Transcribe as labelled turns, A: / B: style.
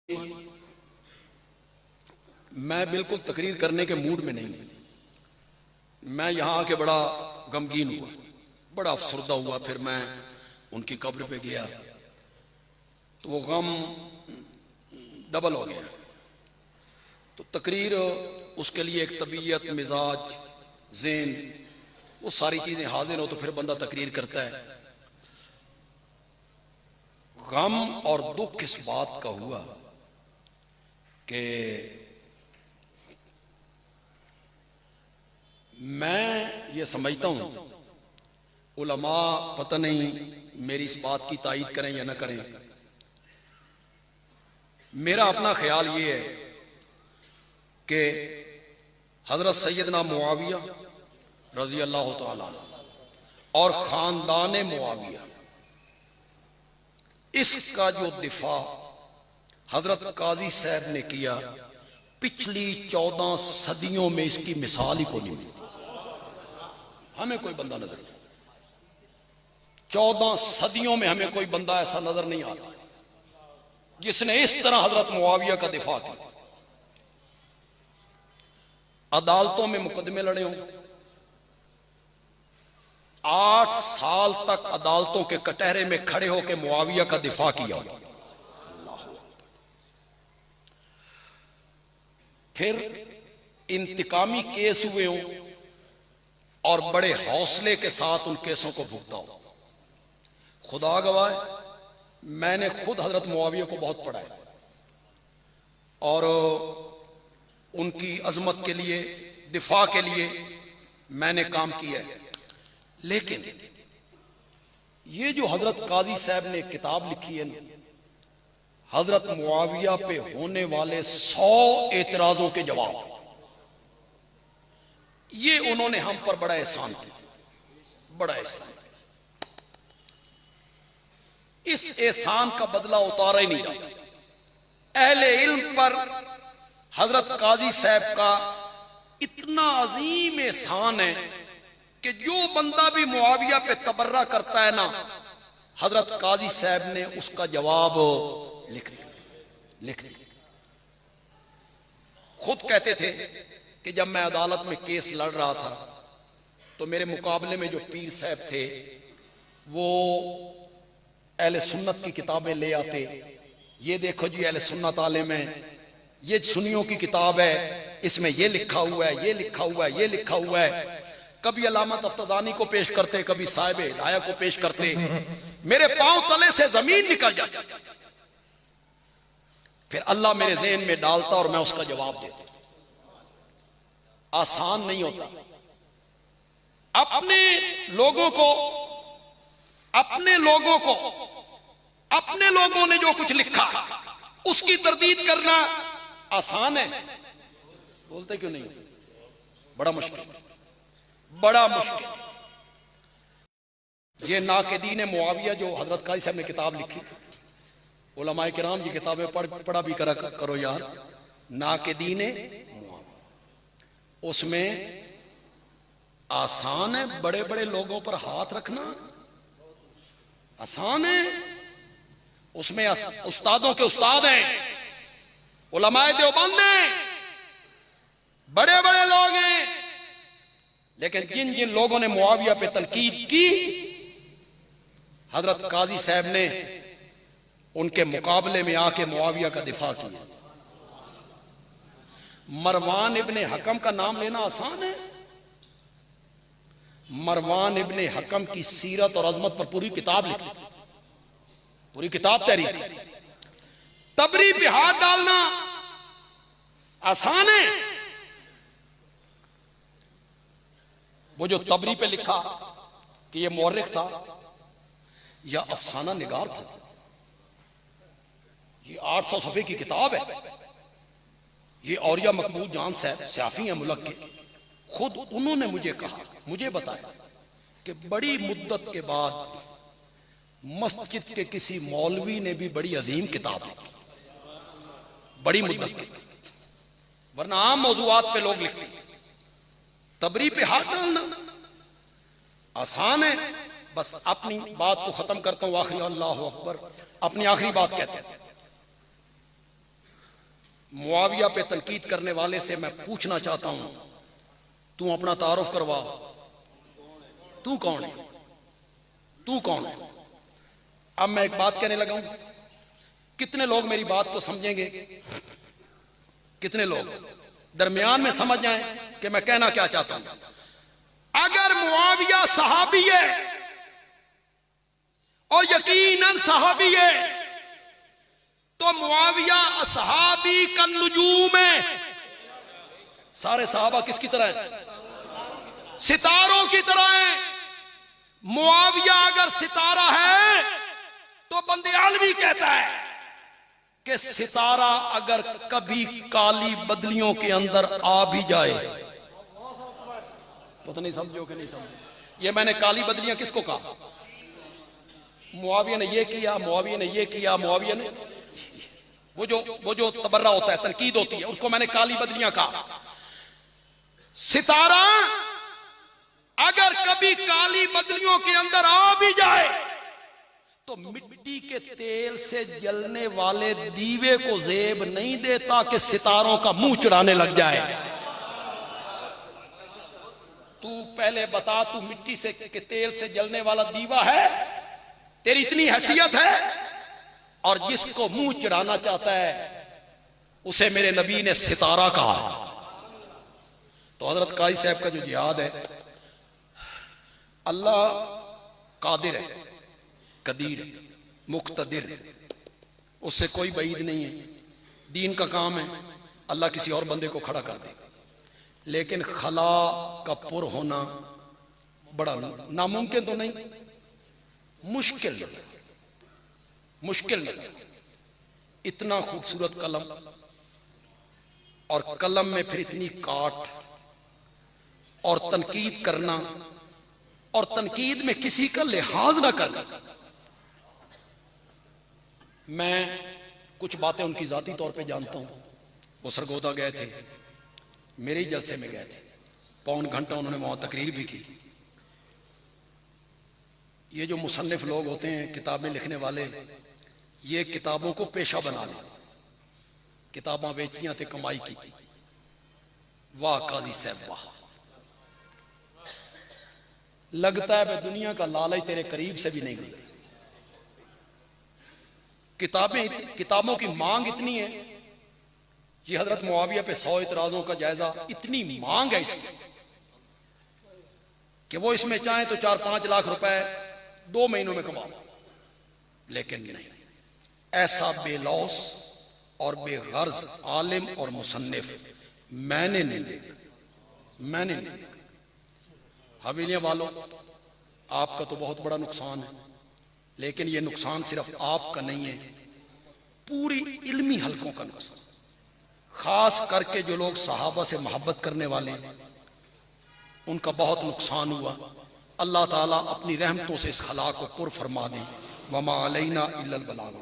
A: मैं बिल्कुल तकरीर करने के मूड में नहीं। मैं यहां आके बड़ा गमगीन हुआ, बड़ा अफसरदा हुआ। फिर मैं उनकी कब्र पे गया तो वो गम डबल हो गया। तो तकरीर उसके लिए एक तबीयत, मिजाज, ज़ेन, वो सारी चीजें हाजिर हो तो फिर बंदा तकरीर करता है। गम और दुख इस बात का हुआ कि मैं ये समझता हूं, उलमा पता नहीं मेरी इस बात की तायीद करें या ना करें, मेरा अपना ख्याल ये है कि हजरत सैयदना मुआविया रजी अल्लाह तआला और खानदान मुआविया, इसका जो दिफा हजरत काजी साहब ने किया, पिछली 14 सदियों में इसकी मिसाल ही को नहीं मिली। हमें कोई बंदा नजर नहीं, 14 सदियों में हमें कोई बंदा ऐसा नजर नहीं आता जिसने इस तरह हजरत मुआविया का दिफा किया। अदालतों में मुकदमे लड़े हों, 8 साल तक अदालतों के कटहरे में खड़े होकर मुआविया का दिफा किया। फिर इंतकामी केस हुए हों और बड़े हौसले के साथ उन केसों को भुगता हो। खुदा गवाह, मैंने खुद हजरत मुआविया को बहुत पढ़ा है और उनकी अजमत के लिए, दिफा के लिए मैंने काम किया है। लेकिन ये जो हजरत काजी साहब ने किताब लिखी है ना, हजरत मुआविया पे होने वाले 100 एतराजों के जवाब, ये उन्होंने हम पर बड़ा एहसान किया, बड़ा एहसान। इस एहसान का बदला उतारा ही नहीं जा सकता। अहले इल्म पर हजरत काजी साहब का इतना अजीम एहसान है कि जो बंदा भी मुआविया पे तबर्रा करता है ना, हजरत काजी साहब ने उसका जवाब लिख दिया। खुद कहते थे कि जब मैं अदालत में केस लड़ रहा था तो मेरे मुकाबले में जो पीर साहब थे वो अहले सुन्नत की किताबें ले आते। ये देखो जी, अहले सुन्नत आलिम है, ये सुन्नियों की किताब है, इसमें ये लिखा हुआ है, ये लिखा हुआ है, ये लिखा हुआ है। कभी अल्लामा तफ्तानी को पेश करते, कभी साहिब हिदाया को पेश करते। मेरे पांव तले से जमीन निकल जाती। फिर अल्लाह मेरे ज़हन में डालता और मैं उसका जवाब देता। आसान नहीं होता। अपने लोगों को अपने लोगों ने जो कुछ लिखा उसकी तरदीद करना आसान है? बोलते क्यों नहीं? बड़ा मुश्किल, बड़ा मुश्किल। ये नाक़िदीन मुआविया जो हजरत काजी साहब ने किताब लिखी, उलमाए किराम ये किताबें पढ़ा भी करो यार। नाक़िदीन मुआविया, उसमें आसान है बड़े बड़े लोगों पर हाथ रखना, आसान है। उसमें उस्तादों के उस्ताद हैं, उलमाए देवबंद हैं, बड़े बड़े लोग हैं। लेकिन जिन जिन लोगों ने मुआविया पे तनकीद की, हजरत काजी साहब ने उनके मुकाबले में आके मुआविया का दिफा किया। मरवान इब्ने हकम का नाम लेना आसान है? मरवान इब्ने हकम की सीरत और अजमत पर पूरी किताब लिखी, पूरी किताब तहरीर। तबरी पे हाथ डालना आसान है? वो जो तबरी पे लिखा कि ये मौर्रिख था या अफसाना निगार था, ये 800 सफ़े की किताब है। ये औरिया मकबूल जान साहब स्याफी हैं मुल्क के, खुद उन्होंने मुझे कहा, मुझे बताया कि बड़ी मुद्दत के बाद मस्जिद के किसी मौलवी ने भी बड़ी अजीम किताब लिखी, बड़ी मुद्दत के। वरना आम मौजूआत पे लोग लिखते, तबरी पे हाथ डालना आसान है। बस अपनी बात को खत्म करता हूं, आखिरी, अल्लाह अकबर, अपनी आखिरी बात कहते हैं। मुआविया पे तनकीद करने वाले से मैं पूछना चाहता हूं, तू अपना तारुफ करवा, तू कौन है, तू कौन है? अब मैं एक बात कहने लगा हूं, कितने लोग मेरी बात को समझेंगे, कितने लोग दरमियान में समझ जाएं कि मैं कहना क्या चाहता हूं। अगर मुआविया सहाबी है और यकीनन सहाबी है, तो मुआविया असहाबी का नुजूम है। सारे सहाबा किसकी तरह है? सितारों की तरह है। मुआविया अगर सितारा है तो बंदे आलमी कहता है कि सितारा अगर कभी काली बदलियों के अंदर आ भी जाए, तो नहीं समझो कि नहीं समझो। ये मैंने काली बदलियां किसको कहा? मुआविया ने ये किया, मुआविया ने ये किया, मुआविया ने वो जो तबर्रा होता है, तनकीद होती है, उसको मैंने काली बदलियां कहा। सितारा अगर कभी काली बदलियों के अंदर आ भी जाए तो मिट्टी के तेल से जलने वाले दीवे को जेब नहीं देता कि सितारों का मुंह चढ़ाने लग जाए। तू पहले बता, तू मिट्टी से के तेल से जलने वाला दीवा है? तेरी इतनी हैसियत है? और जिसको मुंह चढ़ाना चाहता है उसे मेरे नबी ने सितारा कहा। तो हजरत काजी साहब का जो जिहाद है, अल्लाह कादिर है, कदीर है, मुक्तदिर है, उससे कोई बईद नहीं है। दीन का काम है, अल्लाह किसी और बंदे को खड़ा कर दे, लेकिन खला का पुर होना बड़ा नामुमकिन तो नहीं, मुश्किल नहीं। इतना खूबसूरत कलम, और कलम में फिर इतनी काट, और तनकीद करना, और तनकीद में किसी का लिहाज ना करना। मैं कुछ बातें उनकी जाती तौर पे जानता हूं। वो सरगोदा गए थे, मेरे ही जलसे में गए थे, पौन घंटा उन्होंने वहां तकरीर भी की। ये जो मुसन्निफ लोग होते हैं, किताबें लिखने वाले, ये किताबों को पेशा बना ले, किताबां बेचियां थे, कमाई की थी। वाह काजी साहब वाह, लगता है मैं दुनिया का लालच तेरे करीब से भी नहीं गई। किताबों की मांग इतनी है, ये हजरत मुआविया पे 100 इतराजों का जायजा, इतनी मांग है इसकी कि वो इसमें चाहे तो 4-5 लाख रुपए 2 महीनों में कमा, लेकिन नहीं, ऐसा बेलौस और बेगर्ज आलिम और मुसन्निफ मैंने नहीं देखा। हवेलियां वालों, आपका तो बहुत बड़ा नुकसान है, लेकिन यह नुकसान सिर्फ आपका नहीं है, पूरी इल्मी हलकों का नुकसान। खास करके जो लोग सहाबा से मोहब्बत करने वाले हैं, उनका बहुत नुकसान हुआ। अल्लाह ताला अपनी रहमतों से इस खला को पुर फरमा दे। वमा अलैना इल्लल बलाग।